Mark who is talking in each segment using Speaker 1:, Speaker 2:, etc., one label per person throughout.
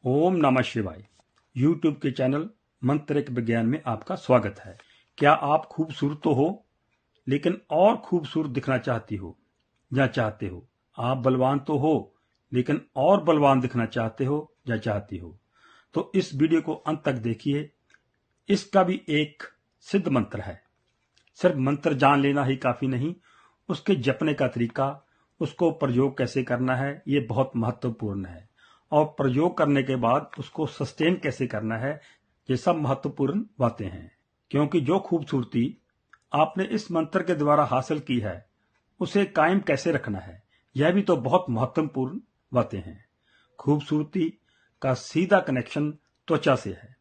Speaker 1: ओम नमः शिवाय। यूट्यूब के चैनल मंत्रिक विज्ञान में आपका स्वागत है। क्या आप खूबसूरत तो हो लेकिन और खूबसूरत दिखना चाहती हो या चाहते हो? आप बलवान तो हो लेकिन और बलवान दिखना चाहते हो या चाहती हो? तो इस वीडियो को अंत तक देखिए। इसका भी एक सिद्ध मंत्र है। सिर्फ मंत्र जान लेना ही काफी नहीं, उसके जपने का तरीका, उसको प्रयोग कैसे करना है, ये बहुत महत्वपूर्ण है। और प्रयोग करने के बाद उसको सस्टेन कैसे करना है, ये सब महत्वपूर्ण बातें हैं। क्योंकि जो खूबसूरती आपने इस मंत्र के द्वारा हासिल की है, उसे कायम कैसे रखना है, यह भी तो बहुत महत्वपूर्ण बातें हैं। खूबसूरती का सीधा कनेक्शन त्वचा से है।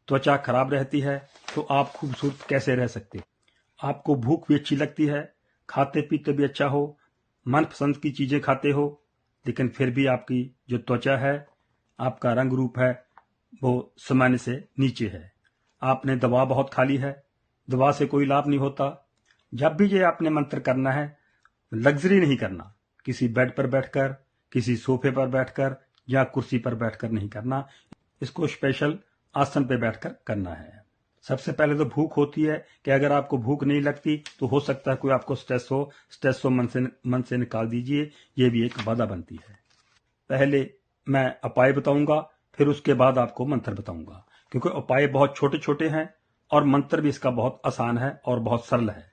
Speaker 1: त्वचा खराब रहती है तो आप खूबसूरत कैसे रह सकते? आपको भूख भी अच्छी लगती है, खाते पीते भी अच्छा हो, मनपसंद की चीजें खाते हो, लेकिन फिर भी आपकी जो त्वचा है, आपका रंग रूप है, वो सामान्य से नीचे है। आपने दवा बहुत खा ली है, दवा से कोई लाभ नहीं होता। जब भी ये आपने मंत्र करना है, लग्जरी नहीं करना। किसी बेड पर बैठकर, किसी सोफे पर बैठकर या कुर्सी पर बैठकर नहीं करना। इसको स्पेशल आसन पे बैठकर करना है। सबसे पहले तो भूख होती है कि अगर आपको भूख नहीं लगती तो हो सकता है कोई आपको स्ट्रेस हो मन से निकाल दीजिए। ये भी एक बाधा बनती है। पहले मैं उपाय बताऊंगा, फिर उसके बाद आपको मंत्र बताऊंगा, क्योंकि उपाय बहुत छोटे छोटे हैं और मंत्र भी इसका बहुत आसान है और बहुत सरल है।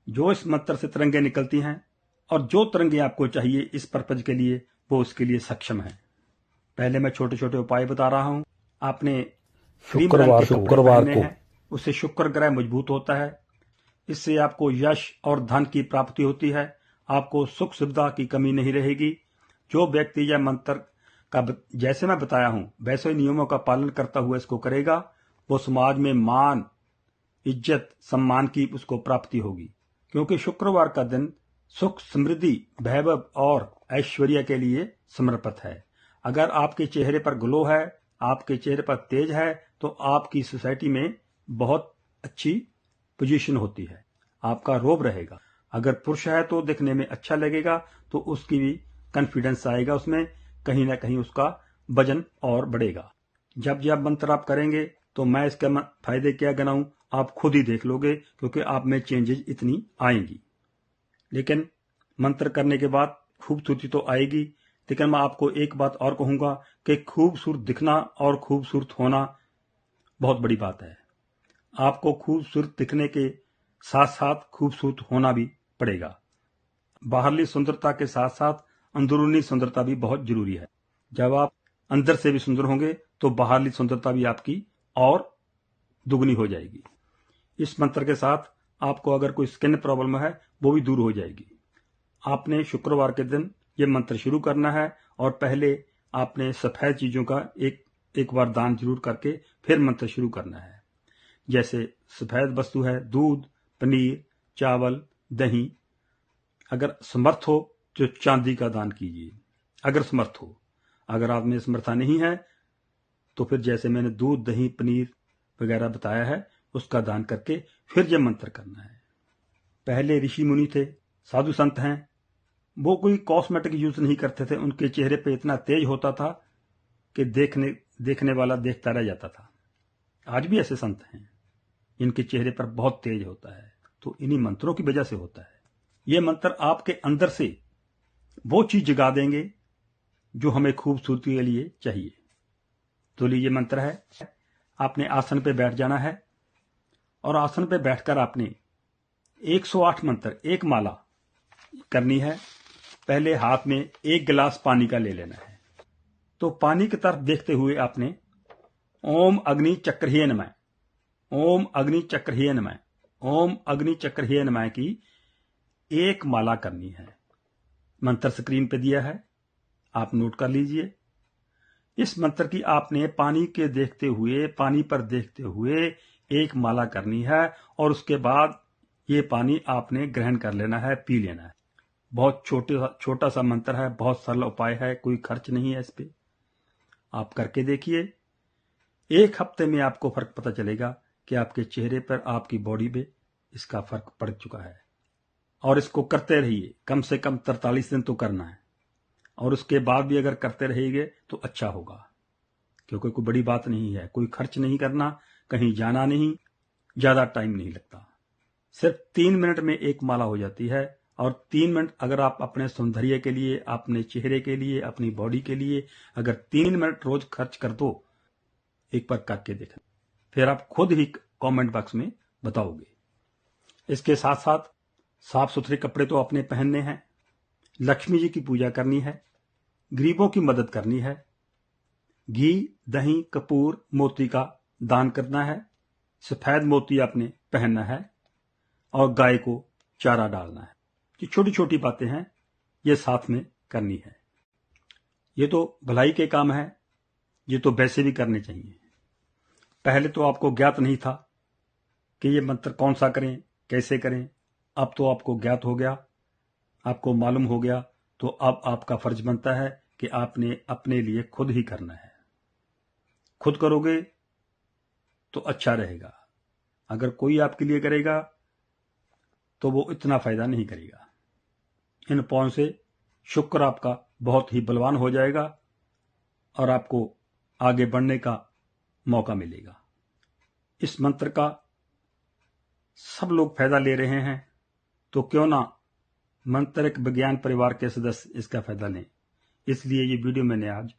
Speaker 1: जो इस मंत्र से तरंगे निकलती हैं और जो तरंगे आपको चाहिए इस पर्पज के लिए, वो उसके लिए सक्षम है। पहले मैं छोटे छोटे उपाय बता रहा हूं। आपने क्रीम रंग के कपड़े पहनने हैं, उससे शुक्र ग्रह मजबूत होता है। इससे आपको यश और धन की प्राप्ति होती है। आपको सुख सुविधा की कमी नहीं रहेगी। जो व्यक्ति यह मंत्र का जैसे मैं बताया हूं वैसे नियमों का पालन करता हुआ इसको करेगा, वो समाज में मान, इज्जत, सम्मान की उसको प्राप्ति होगी। क्योंकि शुक्रवार का दिन सुख, समृद्धि, वैभव और ऐश्वर्य के लिए समर्पित है। अगर आपके चेहरे पर ग्लो है, आपके चेहरे पर तेज है, तो आपकी सोसाइटी में बहुत अच्छी पोजीशन होती है। आपका रोब रहेगा। अगर पुरुष है तो दिखने में अच्छा लगेगा, तो उसकी भी कॉन्फिडेंस आएगा, उसमें कहीं ना कहीं उसका वजन और बढ़ेगा। जब जब मंत्र आप करेंगे तो मैं इसके फायदे क्या गिनाऊं, आप खुद ही देख लोगे, क्योंकि आप में चेंजेस इतनी आएंगी। लेकिन मंत्र करने के बाद खूबसूरती तो आएगी, लेकिन मैं आपको एक बात और कहूंगा कि खूबसूरत दिखना और खूबसूरत होना बहुत बड़ी बात है। आपको खूबसूरत दिखने के साथ साथ खूबसूरत होना भी पड़ेगा। बाहरली सुंदरता के साथ साथ अंदरूनी सुंदरता भी बहुत जरूरी है। जब आप अंदर से भी सुंदर होंगे तो बाहरली सुंदरता भी आपकी और दुगनी हो जाएगी। इस मंत्र के साथ आपको अगर कोई स्किन प्रॉब्लम है वो भी दूर हो जाएगी। आपने शुक्रवार के दिन ये मंत्र शुरू करना है और पहले आपने सफेद चीजों का एक बार दान जरूर करके फिर मंत्र शुरू करना है। जैसे सफेद वस्तु है दूध, पनीर, चावल, दही। अगर समर्थ हो तो चांदी का दान कीजिए, अगर समर्थ हो। अगर आप में समर्था नहीं है तो फिर जैसे मैंने दूध, दही, पनीर वगैरह बताया है, उसका दान करके फिर यह मंत्र करना है। पहले ऋषि मुनि थे, साधु संत हैं, वो कोई कॉस्मेटिक यूज नहीं करते थे। उनके चेहरे पे इतना तेज होता था कि देखने वाला देखता रह जाता था। आज भी ऐसे संत हैं, इनके चेहरे पर बहुत तेज होता है, तो इन्हीं मंत्रों की वजह से होता है। ये मंत्र आपके अंदर से वो चीज जगा देंगे जो हमें खूबसूरती के लिए चाहिए। तो ये मंत्र है, आपने आसन पे बैठ जाना है और आसन पे बैठकर आपने 108 मंत्र, एक माला करनी है। पहले हाथ में एक गिलास पानी का ले लेना है। तो पानी की तरफ देखते हुए आपने ओम अग्नि चक्रह्य नमः, ओम अग्नि चक्रह्य नमः, ओम अग्नि चक्रह्य नमः की एक माला करनी है। मंत्र स्क्रीन पे दिया है, आप नोट कर लीजिए। इस मंत्र की आपने पानी पर देखते हुए एक माला करनी है और उसके बाद ये पानी आपने ग्रहण कर लेना है, पी लेना है। बहुत छोटा सा मंत्र है, बहुत सरल उपाय है, कोई खर्च नहीं है इस पे। आप करके देखिए, एक हफ्ते में आपको फर्क पता चलेगा कि आपके चेहरे पर, आपकी बॉडी पे इसका फर्क पड़ चुका है। और इसको करते रहिए, कम से कम 43 दिन तो करना है, और उसके बाद भी अगर करते रहेंगे तो अच्छा होगा। क्योंकि कोई बड़ी बात नहीं है, कोई खर्च नहीं करना, कहीं जाना नहीं, ज़्यादा टाइम नहीं लगता। सिर्फ 3 मिनट में एक माला हो जाती है। और 3 मिनट अगर आप अपने सौंदर्य के लिए, अपने चेहरे के लिए, अपनी बॉडी के लिए अगर 3 मिनट रोज खर्च कर दो, एक बार करके देखना, फिर आप खुद ही कमेंट बॉक्स में बताओगे। इसके साथ साथ साफ सुथरे कपड़े तो अपने पहनने हैं, लक्ष्मी जी की पूजा करनी है, गरीबों की मदद करनी है, घी, दही, कपूर, मोती का दान करना है, सफेद मोती आपने पहनना है और गाय को चारा डालना है। ये छोटी छोटी बातें हैं, ये साथ में करनी है। ये तो भलाई के काम है, ये तो वैसे भी करने चाहिए। पहले तो आपको ज्ञात नहीं था कि ये मंत्र कौन सा करें, कैसे करें। अब तो आपको ज्ञात हो गया, आपको मालूम हो गया, तो अब आपका फर्ज बनता है कि आपने अपने लिए खुद ही करना है। खुद करोगे तो अच्छा रहेगा। अगर कोई आपके लिए करेगा तो वो इतना फायदा नहीं करेगा। इन उपायों से शुक्र आपका बहुत ही बलवान हो जाएगा और आपको आगे बढ़ने का मौका मिलेगा। इस मंत्र का सब लोग फायदा ले रहे हैं, तो क्यों ना मंत्रिक विज्ञान परिवार के सदस्य इसका फायदा लें। इसलिए ये वीडियो मैंने आज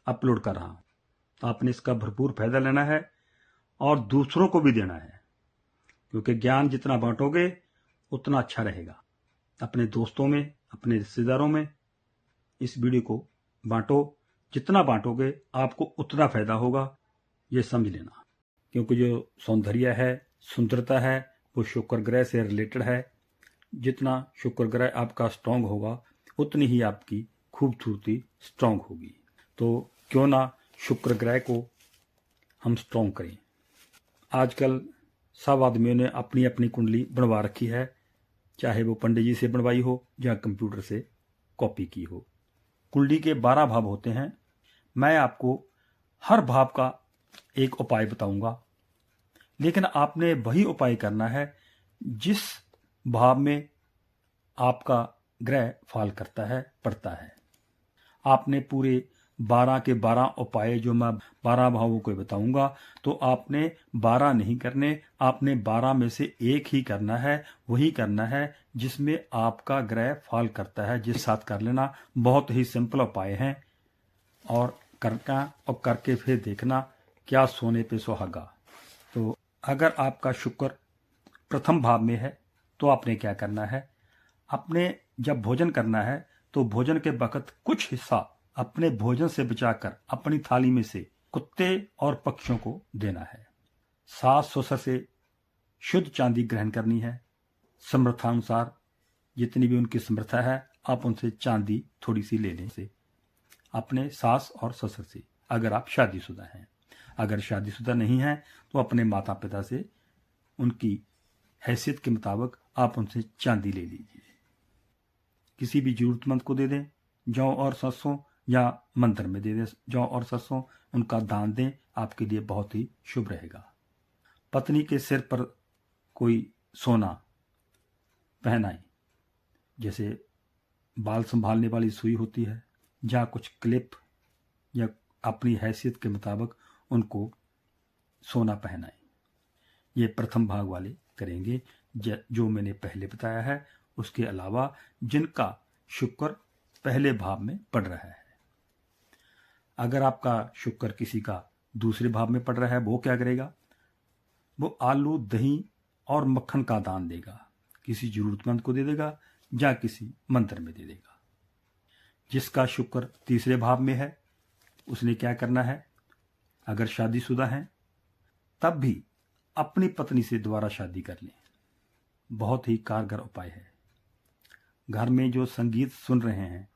Speaker 1: अपलोड कर रहा हूं। तो आपने इसका भरपूर फायदा लेना है और दूसरों को भी देना है, क्योंकि ज्ञान जितना बांटोगे उतना अच्छा रहेगा। अपने दोस्तों में, अपने रिश्तेदारों में इस वीडियो को बांटो। जितना बांटोगे आपको उतना फायदा होगा, ये समझ लेना। क्योंकि जो सौंदर्य है, सुंदरता है, वो शुक्र ग्रह से रिलेटेड है। जितना शुक्र ग्रह आपका स्ट्रांग होगा उतनी ही आपकी खूबसूरती स्ट्रांग होगी। तो क्यों ना शुक्र ग्रह को हम स्ट्रांग करें। आजकल सब आदमियों ने अपनी अपनी कुंडली बनवा रखी है, चाहे वो पंडित जी से बनवाई हो या कंप्यूटर से कॉपी की हो। कुंडली के 12 भाव होते हैं। मैं आपको हर भाव का एक उपाय बताऊंगा, लेकिन आपने वही उपाय करना है जिस भाव में आपका ग्रह फाल करता है, पड़ता है। आपने पूरे 12 के 12 उपाय जो मैं 12 भावों को बताऊंगा, तो आपने 12 नहीं करने, आपने 12 में से एक ही करना है। वही करना है जिसमें आपका ग्रह फाल करता है, जिस साथ कर लेना। बहुत ही सिंपल उपाय हैं और करना और करके फिर देखना क्या सोने पे सुहागा। तो अगर आपका शुक्र प्रथम भाव में है तो आपने क्या करना है, अपने जब भोजन करना है तो भोजन के वक्त कुछ हिस्सा अपने भोजन से बचाकर अपनी थाली में से कुत्ते और पक्षियों को देना है। सास ससुर से शुद्ध चांदी ग्रहण करनी है। समर्थानुसार जितनी भी उनकी समर्था है, आप उनसे चांदी थोड़ी सी ले लें से अपने सास और ससुर से, अगर आप शादीशुदा हैं। अगर शादीशुदा नहीं हैं तो अपने माता पिता से उनकी हैसियत के मुताबिक आप उनसे चांदी ले लीजिए। किसी भी जरूरतमंद को दे दें, जौ और सरसों, या मंदिर में दे दें जौ और सरसों, उनका दान दें, आपके लिए बहुत ही शुभ रहेगा। पत्नी के सिर पर कोई सोना पहनाएं, जैसे बाल संभालने वाली सुई होती है, या कुछ क्लिप, या अपनी हैसियत के मुताबिक उनको सोना पहनाएं। ये प्रथम भाग वाले करेंगे जो मैंने पहले बताया है। उसके अलावा जिनका शुक्र पहले भाव में पड़ रहा है, अगर आपका शुक्र किसी का दूसरे भाव में पड़ रहा है, वो क्या करेगा, वो आलू, दही और मक्खन का दान देगा। किसी जरूरतमंद को दे देगा या किसी मंदिर में दे देगा। जिसका शुक्र तीसरे भाव में है उसने क्या करना है, अगर शादीशुदा हैं तब भी अपनी पत्नी से दोबारा शादी कर लें। बहुत ही कारगर उपाय है। घर में जो संगीत सुन रहे हैं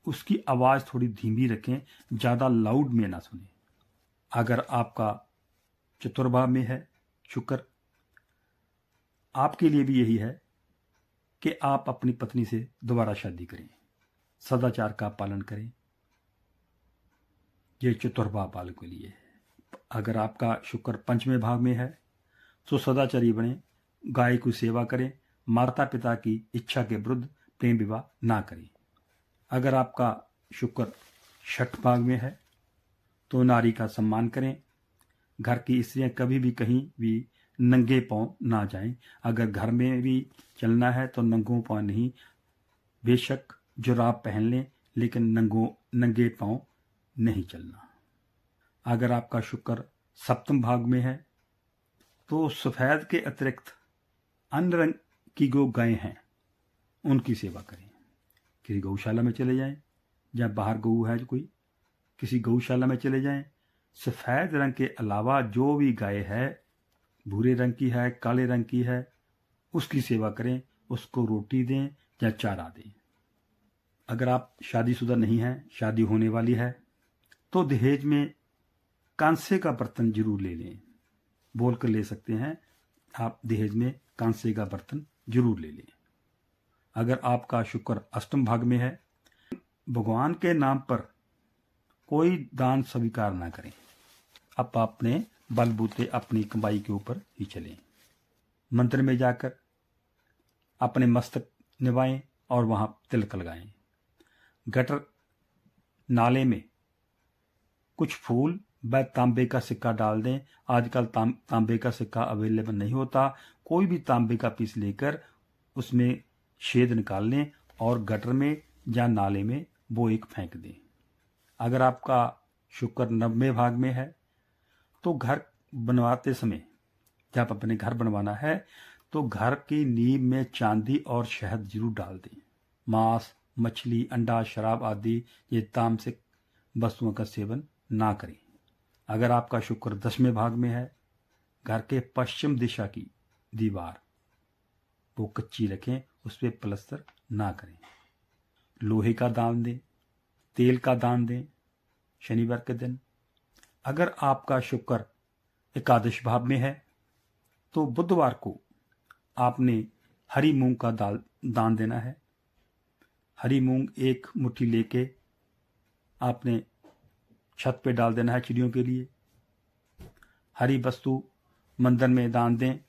Speaker 1: उसकी आवाज़ थोड़ी धीमी रखें, ज़्यादा लाउड में ना सुने। अगर आपका चतुर्भाव में है शुक्र, आपके लिए भी यही है कि आप अपनी पत्नी से दोबारा शादी करें, सदाचार का पालन करें। ये चतुर्भाव वालों के लिए है। अगर आपका शुक्र पंचवें भाव में है तो सदाचारी बने, गाय की सेवा करें, माता पिता की इच्छा के विरुद्ध प्रेम विवाह ना करें। अगर आपका शुक्र छठ भाव में है तो नारी का सम्मान करें। घर की स्त्रियां कभी भी कहीं भी नंगे पांव ना जाएं। अगर घर में भी चलना है तो नंगों पांव नहीं, बेशक जुराब पहन लें, लेकिन नंगे पांव नहीं चलना। अगर आपका शुक्र सप्तम भाग में है तो सफेद के अतिरिक्त अन्य रंग की जो गायें हैं उनकी सेवा करें। किसी गौशाला में चले जाएं, या बाहर गऊ है जो कोई, किसी गौशाला में चले जाएं। सफेद रंग के अलावा जो भी गाय है, भूरे रंग की है, काले रंग की है, उसकी सेवा करें, उसको रोटी दें या चारा दें। अगर आप शादीशुदा नहीं हैं, शादी होने वाली है, तो दहेज में कांसे का बर्तन जरूर ले लें। बोल कर ले सकते हैं, आप दहेज में कांसे का बर्तन जरूर ले लें। अगर आपका शुक्र अष्टम भाग में है, भगवान के नाम पर कोई दान स्वीकार ना करें। अब अपने बलबूते अपनी कमाई के ऊपर ही चलें। मंदिर में जाकर अपने मस्तक निभाएं और वहां तिलक लगाएं। गटर नाले में कुछ फूल व तांबे का सिक्का डाल दें। आजकल तांबे का सिक्का अवेलेबल नहीं होता। कोई भी तांबे का पीस लेकर उसमें छेद निकाल लें और गटर में या नाले में वो एक फेंक दें। अगर आपका शुक्र नवमें भाग में है तो घर बनवाते समय, जब अपने घर बनवाना है तो घर की नींव में चांदी और शहद जरूर डाल दें। मांस, मछली, अंडा, शराब आदि ये तामसिक वस्तुओं का सेवन ना करें। अगर आपका शुक्र 10वें भाग में है, घर के पश्चिम दिशा की दीवार वो कच्ची रखें, उस पर प्लस्तर ना करें। लोहे का दान दें, तेल का दान दें शनिवार के दिन। अगर आपका शुक्र एकादश भाव में है तो बुधवार को आपने हरी मूंग का दान देना है। हरी मूंग एक मुट्ठी लेके आपने छत पे डाल देना है चिड़ियों के लिए। हरी वस्तु मंदिर में दान दें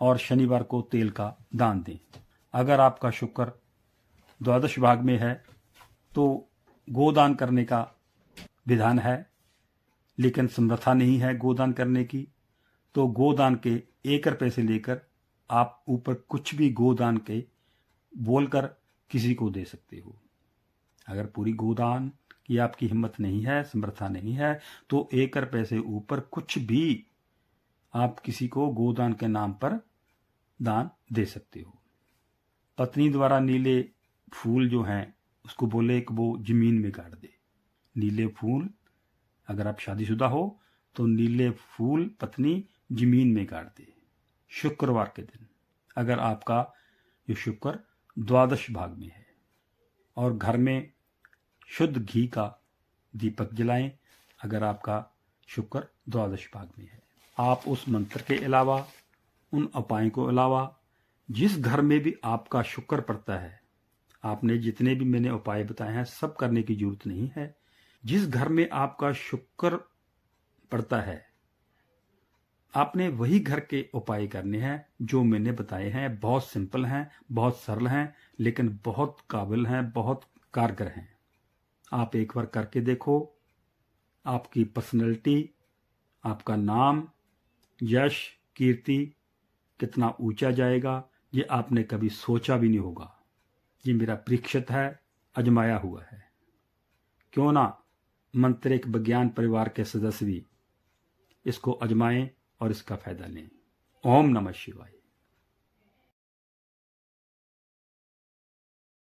Speaker 1: और शनिवार को तेल का दान दें। अगर आपका शुक्र द्वादश भाग में है तो गोदान करने का विधान है, लेकिन समर्था नहीं है गोदान करने की, तो गोदान के 1 रुपये से लेकर आप ऊपर कुछ भी गोदान के बोलकर किसी को दे सकते हो। अगर पूरी गोदान की आपकी हिम्मत नहीं है, समर्था नहीं है, तो 1 रुपये से ऊपर कुछ भी आप किसी को गोदान के नाम पर दान दे सकते हो। पत्नी द्वारा नीले फूल जो हैं उसको बोले कि वो जमीन में गाड़ दे। नीले फूल, अगर आप शादीशुदा हो तो नीले फूल पत्नी जमीन में गाड़ दे शुक्रवार के दिन, अगर आपका ये शुक्र द्वादश भाग में है। और घर में शुद्ध घी का दीपक जलाएं अगर आपका शुक्र द्वादश भाग में है। आप उस मंत्र के अलावा, उन उपायों को अलावा, जिस घर में भी आपका शुक्र पड़ता है, आपने जितने भी मैंने उपाय बताए हैं सब करने की जरूरत नहीं है। जिस घर में आपका शुक्र पड़ता है आपने वही घर के उपाय करने हैं जो मैंने बताए हैं। बहुत सिंपल हैं, बहुत सरल हैं, लेकिन बहुत काबिल हैं, बहुत कारगर हैं। आप एक बार करके देखो, आपकी पर्सनैलिटी, आपका नाम, यश, कीर्ति कितना ऊंचा जाएगा ये आपने कभी सोचा भी नहीं होगा। ये मेरा परीक्षित है, आजमाया हुआ है। क्यों ना मंत्रिक विज्ञान परिवार के सदस्य भी इसको आजमाएं और इसका फायदा लें। ओम नमः शिवाय।